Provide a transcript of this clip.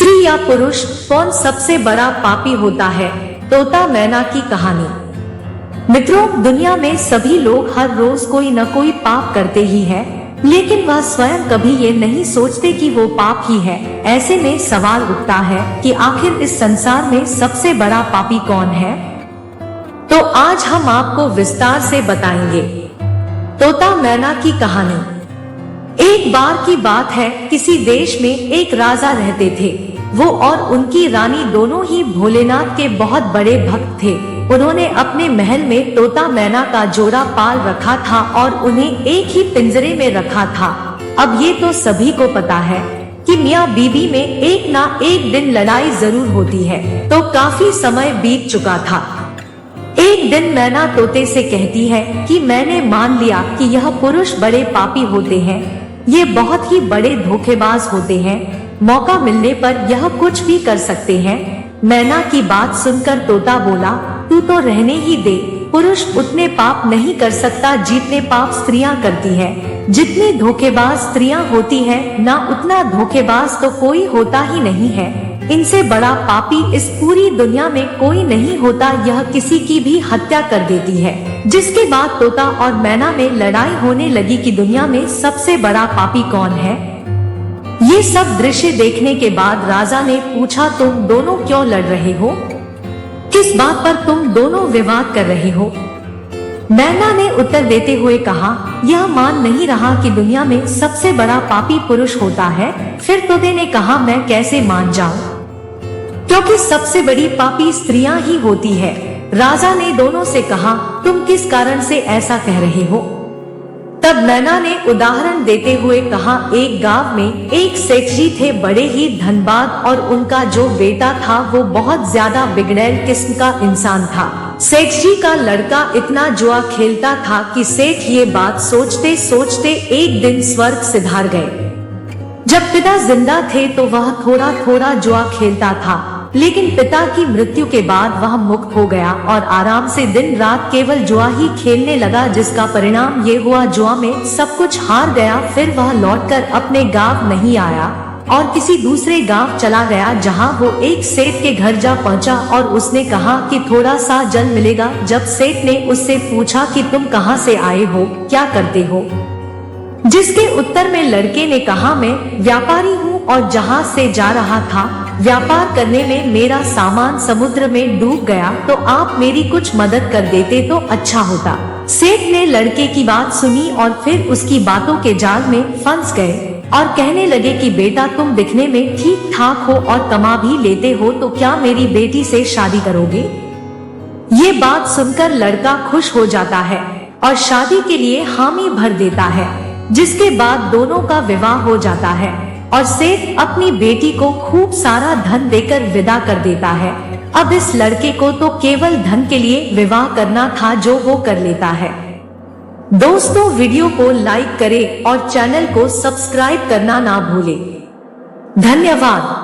स्त्री या पुरुष कौन सबसे बड़ा पापी होता है? तोता मैना की कहानी। मित्रों, दुनिया में सभी लोग हर रोज कोई न कोई पाप करते ही है, लेकिन वह स्वयं कभी ये नहीं सोचते कि वो पाप ही है। ऐसे में सवाल उठता है कि आखिर इस संसार में सबसे बड़ा पापी कौन है? तो आज हम आपको विस्तार से बताएंगे। तोता मैना की कहानी। एक बार की बात है, किसी देश में एक राजा रहते थे। वो और उनकी रानी दोनों ही भोलेनाथ के बहुत बड़े भक्त थे। उन्होंने अपने महल में तोता मैना का जोड़ा पाल रखा था और उन्हें एक ही पिंजरे में रखा था। अब ये तो सभी को पता है कि मियाँ बीबी में एक ना एक दिन लड़ाई जरूर होती है। तो काफी समय बीत चुका था। एक दिन मैना तोते से कहती है कि मैंने मान लिया कि यह पुरुष बड़े पापी होते हैं, ये बहुत ही बड़े धोखेबाज होते हैं, मौका मिलने पर यह कुछ भी कर सकते हैं। मैना की बात सुनकर तोता बोला, तू तो रहने ही दे। पुरुष उतने पाप नहीं कर सकता जितने पाप स्त्रियां करती है। जितनी धोखेबाज स्त्रियां होती है, ना उतना धोखेबाज तो कोई होता ही नहीं है। इनसे बड़ा पापी इस पूरी दुनिया में कोई नहीं होता। यह किसी की भी हत्या कर देती है। जिसके बाद तोता और मैना में लड़ाई होने लगी कि दुनिया में सबसे बड़ा पापी कौन है। ये सब दृश्य देखने के बाद राजा ने पूछा, तुम दोनों क्यों लड़ रहे हो? किस बात पर तुम दोनों विवाद कर रहे हो? मैना ने उत्तर देते हुए कहा, यह मान नहीं रहा कि दुनिया में सबसे बड़ा पापी पुरुष होता है। फिर तोते ने कहा, मैं कैसे मान जाऊं, क्योंकि सबसे बड़ी पापी स्त्रियां ही होती है। राजा ने दोनों से कहा, तुम किस कारण से ऐसा कह रहे हो? तब मैना ने उदाहरण देते हुए कहा, एक गांव में एक सेठ जी थे, बड़े ही धनबाद, और उनका जो बेटा था वो बहुत ज्यादा बिगड़ैल किस्म का इंसान था। सेठ जी का लड़का इतना जुआ खेलता था कि सेठ ये बात सोचते सोचते एक दिन स्वर्ग सिधार गए। जब पिता जिंदा थे तो वह थोड़ा थोड़ा जुआ खेलता था, लेकिन पिता की मृत्यु के बाद वह मुक्त हो गया और आराम से दिन रात केवल जुआ ही खेलने लगा, जिसका परिणाम ये हुआ जुआ में सब कुछ हार गया। फिर वह लौटकर अपने गांव नहीं आया और किसी दूसरे गांव चला गया, जहां वो एक सेठ के घर जा पहुंचा और उसने कहा कि थोड़ा सा जल मिलेगा। जब सेठ ने उससे पूछा कि तुम कहां से आए हो, क्या करते हो, जिसके उत्तर में लड़के ने कहा, मैं व्यापारी हूँ और जहाज से जा रहा था। व्यापार करने में मेरा सामान समुद्र में डूब गया, तो आप मेरी कुछ मदद कर देते तो अच्छा होता। सेठ ने लड़के की बात सुनी और फिर उसकी बातों के जाल में फंस गए और कहने लगे कि बेटा, तुम दिखने में ठीक ठाक हो और कमा भी लेते हो, तो क्या मेरी बेटी से शादी करोगे? ये बात सुनकर लड़का खुश हो जाता है और शादी के लिए हामी भर देता है, जिसके बाद दोनों का विवाह हो जाता है और सेठ अपनी बेटी को खूब सारा धन देकर विदा कर देता है। अब इस लड़के को तो केवल धन के लिए विवाह करना था, जो वो कर लेता है। दोस्तों, वीडियो को लाइक करें और चैनल को सब्सक्राइब करना ना भूलें। धन्यवाद।